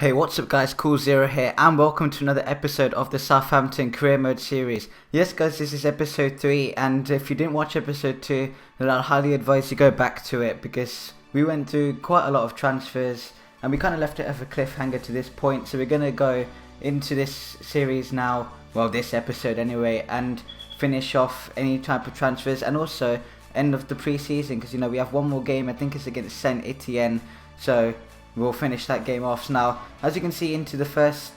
Hey, what's up guys, KoolZero here and welcome to another episode of the Southampton Career Mode series. Yes guys, this is episode 3 and if you didn't watch episode 2, then I'd highly advise you go back to it because we went through quite a lot of transfers and we kind of left it as a cliffhanger to this point. So we're going to go into this series now, well this episode anyway, and finish off any type of transfers and also end of the pre-season because we have one more game. I think it's against Saint Etienne, so we'll finish that game off. So now, as you can see into the first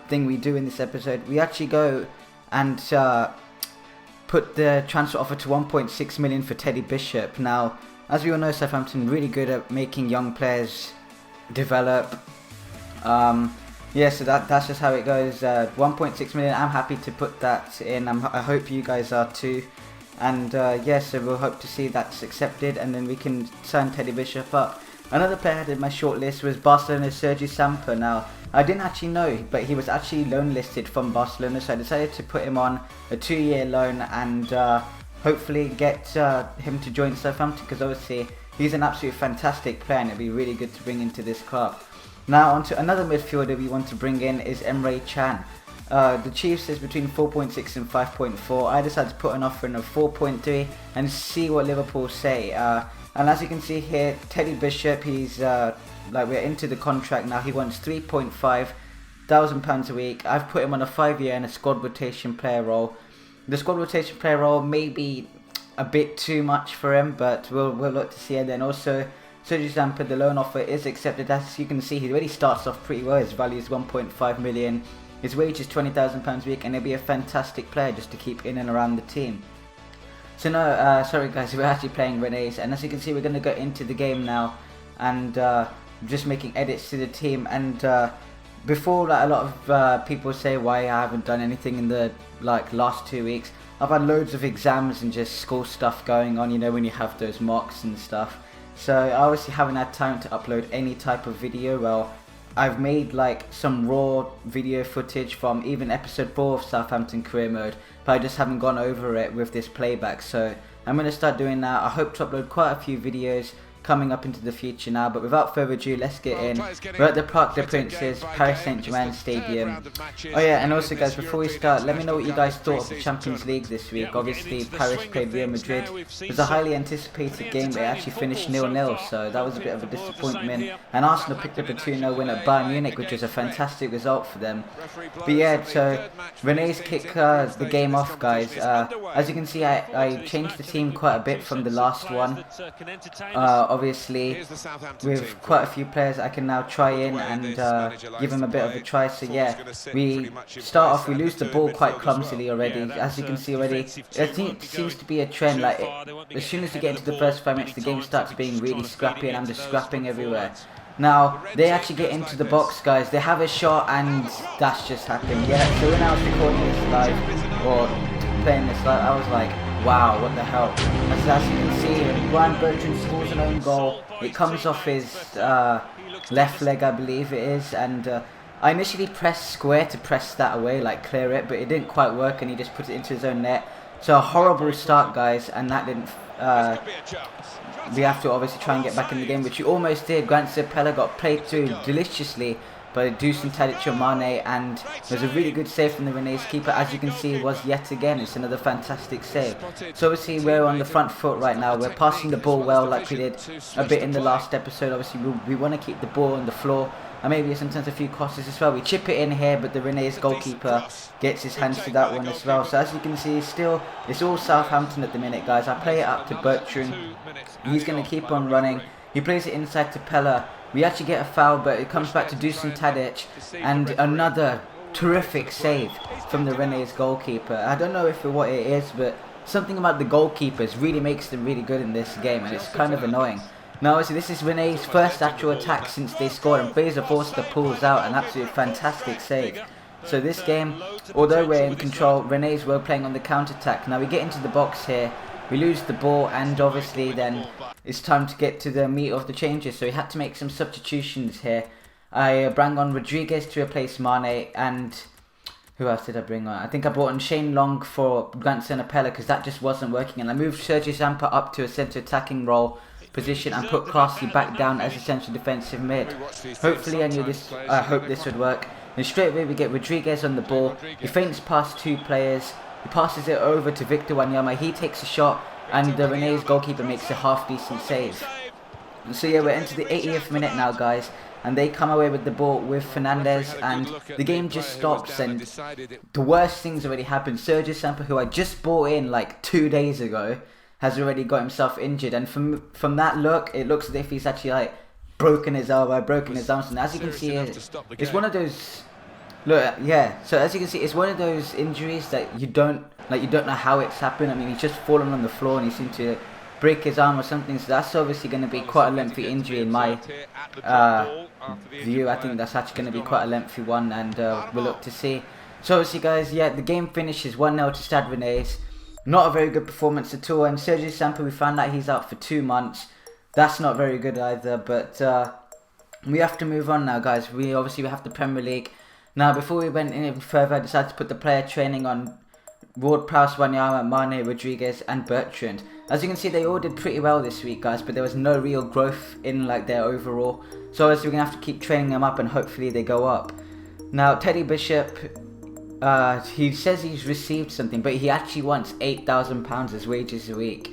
thing we do in this episode, we actually go and put the transfer offer to 1.6 million for Teddy Bishop. Now, as we all know, Southampton really good at making young players develop. Yeah, so that's just how it goes. 1.6 million, I'm happy to put that in. I hope you guys are too. And yeah, so we'll hope to see that's accepted and then we can sign Teddy Bishop up. Another player I had in my shortlist was Barcelona's Sergi Samper. Now, I didn't actually know, but he was actually loan listed from Barcelona, so I decided to put him on a 2-year loan and hopefully get him to join Southampton because obviously he's an absolutely fantastic player and it'd be really good to bring into this club. Now, onto another midfielder we want to bring in is Emre Can. The Chiefs is between 4.6 and 5.4. I decided to put an offer in of 4.3 and see what Liverpool say. And as you can see here, Teddy Bishop, he's we're into the contract now. He wants £3,500 a week. I've put him on a 5-year and a squad rotation player role. The squad rotation player role may be a bit too much for him, but we'll look to see. And then also, Sergi Samper, the loan offer is accepted. As you can see, he already starts off pretty well. His value is 1.5 million. His wage is £20,000 a week, and he'll be a fantastic player just to keep in and around the team. So no, sorry guys, we're actually playing René's, and as you can see we're going to go into the game now and just making edits to the team. And before a lot of people say why I haven't done anything in the last 2 weeks, I've had loads of exams and just school stuff going on, when you have those mocks and stuff. So I obviously haven't had time to upload any type of video. Well, I've made some raw video footage from even episode 4 of Southampton Career Mode, but I just haven't gone over it with this playback, so I'm going to start doing that. I hope to upload quite a few videos coming up into the future now, but without further ado, let's get in. We're at the Parc des Princes, Paris Saint-Germain Stadium. Oh yeah, and also guys, before we start, let me know what you guys thought of the Champions League this week. Obviously, Paris played Real Madrid. It was a highly anticipated game, but it actually finished 0-0, so that was a bit of a disappointment. And Arsenal picked up a 2-0 win at Bayern Munich, which was a fantastic result for them. But yeah, so René's kick the game off, guys. As you can see, I changed the team quite a bit from the last one. Obviously, with quite a few players I can now try in and give them a bit of a try. So yeah, we start off, we lose the ball quite clumsily already. As you can see already, I think it seems to be a trend, as soon as you get into the first 5 minutes the game starts being really scrappy and I'm just scrapping everywhere. Now, they actually get into the box, guys. They have a shot and that's just happened. Yeah, so when I was recording this live, or playing this live, I was like, wow, what the hell. As you can see, Brian Bertrand scores an own goal. It comes off his left leg, I believe it is, and I initially pressed square to press that away, clear it, but it didn't quite work and he just put it into his own net. So a horrible start, guys, and that didn't we have to obviously try and get back in the game, which we almost did. Grant Zapella got played through deliciously by Dusan Tadic and Mane, and it was a really good save from the René's keeper. As you can see, it was yet again, it's another fantastic save. So obviously we're on the front foot right now. We're passing the ball well like we did a bit in the last episode. Obviously we want to keep the ball on the floor and maybe sometimes a few crosses as well. We chip it in here, but the René's goalkeeper gets his hands to that one as well. So as you can see, still it's all Southampton at the minute, guys. I play it up to Bertrand. He's going to keep on running. He plays it inside to Pella. We actually get a foul, but it comes back to Dusan Tadic, and another terrific save from the René's goalkeeper. I don't know what it is, but something about the goalkeepers really makes them really good in this game, and it's kind of annoying. Now, obviously, this is René's first actual attack since they scored, and Fraser Forster pulls out an absolutely fantastic save. So this game, although we're in control, René's were playing on the counter-attack. Now we get into the box here. We lose the ball, and obviously then it's time to get to the meat of the changes. So we had to make some substitutions here. I brought on Rodriguez to replace Mane, and who else did I bring on? I think I brought on Shane Long for Grant Zapella because that just wasn't working, and I moved Sergi Samper up to a centre attacking role position and put Classy back down as a central defensive mid. Hopefully I hope this would work. And straight away we get Rodriguez on the ball. He feints past 2 players. He passes it over to Victor Wanyama. He takes a shot and Rene's goalkeeper makes a half decent save. So yeah, we're into the 80th minute now, guys, and they come away with the ball with Fernandez, and the game just stops, and the worst things already happened. Sergio Samper, who I just bought in like 2 days ago, has already got himself injured, and from that look, it looks as if he's actually like broken his elbow, broken his arms, and as you can see, it's one of those. Look, yeah. So as you can see, it's one of those injuries that you don't know how it's happened. I mean, he's just fallen on the floor and he seemed to break his arm or something. So that's obviously going to be quite a lengthy injury in my view. I think that's actually going to be quite a lengthy one, and we'll look to see. So obviously, guys, yeah, the game finishes 1-0 to Stade Rennais. Not a very good performance at all. And Sergio Samper, we found out he's out for 2 months. That's not very good either. But we have to move on now, guys. We have the Premier League. Now, before we went any further, I decided to put the player training on Ward-Prowse, Wanyama, Mane, Rodriguez and Bertrand. As you can see, they all did pretty well this week, guys, but there was no real growth in like their overall. So obviously we're going to have to keep training them up and hopefully they go up. Now, Teddy Bishop, he says he's received something, but he actually wants £8,000 as wages a week.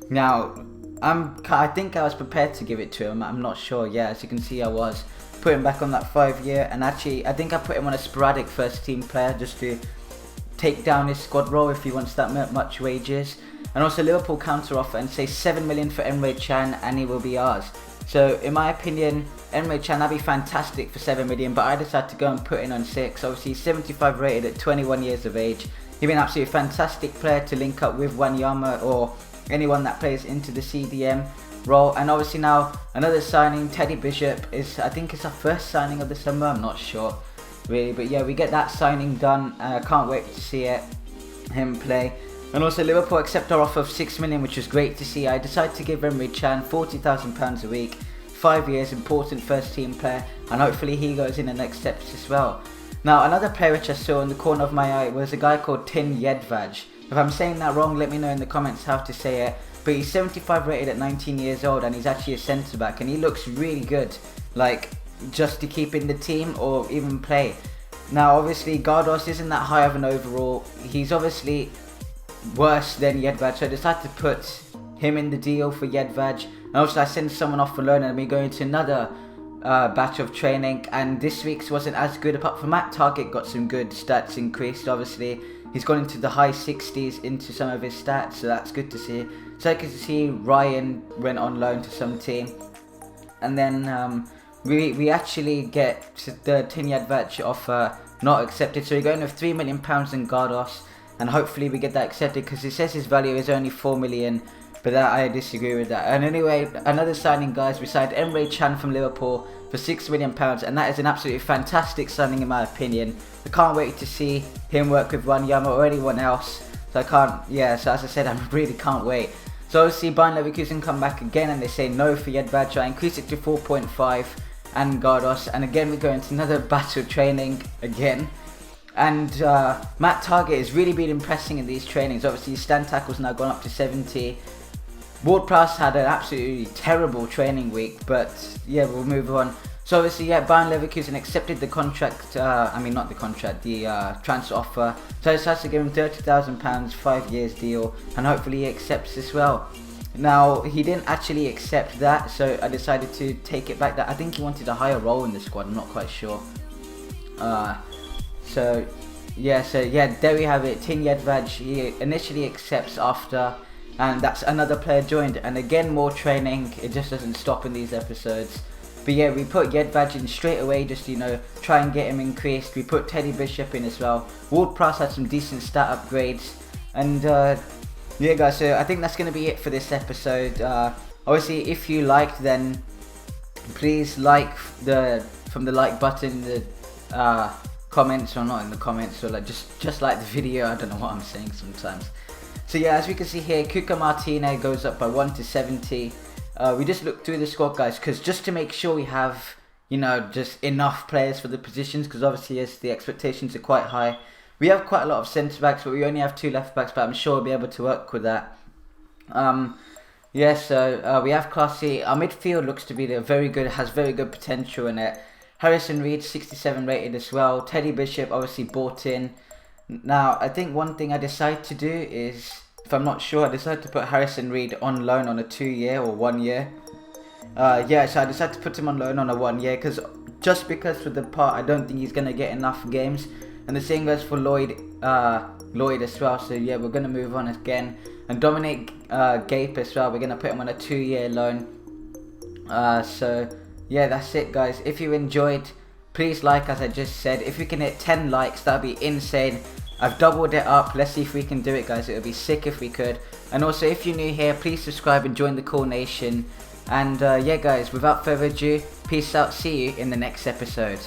Now, I think I was prepared to give it to him. I'm not sure. Yeah, as you can see, I was. Put him back on that 5-year, and actually I think I put him on a sporadic first team player just to take down his squad role if he wants that much wages. And also Liverpool counter offer and say 7 million for Emre Can and he will be ours. So in my opinion, Emre Can, that'd be fantastic for 7 million, but I decided to go and put in on 6. Obviously he's 75 rated at 21 years of age. He'd be an absolutely fantastic player to link up with Wanyama or anyone that plays into the CDM role. And obviously now another signing, Teddy Bishop, I think it's our first signing of the summer, I'm not sure really, but yeah, we get that signing done. Can't wait to see him play. And also Liverpool accept our offer of 6 million, which was great to see. I decided to give Emre Can £40,000 a week, 5 years, important first team player, and hopefully he goes in the next steps as well. Now another player which I saw in the corner of my eye was a guy called Tin Yedvaj. If I'm saying that wrong, let me know in the comments how to say it. But he's 75 rated at 19 years old and he's actually a centre back and he looks really good, like just to keep in the team or even play. Now obviously Gardos isn't that high of an overall. He's obviously worse than Yedvaj, so I decided to put him in the deal for Yedvaj. And also I sent someone off for loan and we're going to another batch of training, and this week's wasn't as good apart from Matt Target got some good stats increased. Obviously he's gone into the high 60s into some of his stats, so that's good to see. So I can see Ryan went on loan to some team, and then we actually get the Tin Yedvaj offer not accepted, so we're going with £3 million in Gardos, and hopefully we get that accepted because it says his value is only 4 million, but I disagree with that. And anyway, another signing, guys, we signed Emre Can from Liverpool for £6 million, and that is an absolutely fantastic signing in my opinion. I can't wait to see him work with Wanyama or anyone else. So so as I said, I really can't wait. So obviously Bayern Leverkusen come back again and they say no for Yedvaj. I increase it to 4.5 and Gardos, and again we go into another battle training again. And Matt Target has really been impressing in these trainings. Obviously his stand tackle's now gone up to 70. Ward-Prowse had an absolutely terrible training week, but yeah, we'll move on. So obviously, yeah, Bayern Leverkusen accepted the contract, the transfer offer. So I decided to give him £30,000, 5 years deal, and hopefully he accepts as well. Now, he didn't actually accept that, so I decided to take it back. I think he wanted a higher role in the squad, I'm not quite sure. So there we have it. Tin Yedvaj, he initially accepts after, and that's another player joined, and again more training. It just doesn't stop in these episodes. But yeah, we put Yedvaj in straight away just to, try and get him increased. We put Teddy Bishop in as well. Ward-Prowse had some decent stat upgrades. And yeah guys, so I think that's going to be it for this episode. Obviously, if you liked, then please like from the like button, the comments, or not in the comments, or like just like the video. I don't know what I'm saying sometimes. So yeah, as we can see here, Cuca Martina goes up by 1 to 70. We just looked through the squad, guys, because just to make sure we have, just enough players for the positions, because obviously, yes, the expectations are quite high. We have quite a lot of centre backs, but we only have 2 left backs, but I'm sure we'll be able to work with that. Yeah, so we have Class C. Our midfield looks to be very good, has very good potential in it. Harrison Reed, 67 rated as well. Teddy Bishop obviously bought in. Now, I think one thing I decided to do is, if I'm not sure, I decided to put Harrison Reed on loan on a 2-year or 1-year. Yeah, so I decided to put him on loan on a 1-year because for the part, I don't think he's going to get enough games. And the same goes for Lloyd as well. So yeah, we're going to move on again. And Dominic Gape as well, we're going to put him on a 2-year loan. So yeah, that's it guys. If you enjoyed, please like, as I just said. If we can hit 10 likes, that'd be insane. I've doubled it up. Let's see if we can do it guys. It would be sick if we could. And also, if you're new here, please subscribe and join the Kool Nation. And yeah guys, without further ado, peace out. See you in the next episode.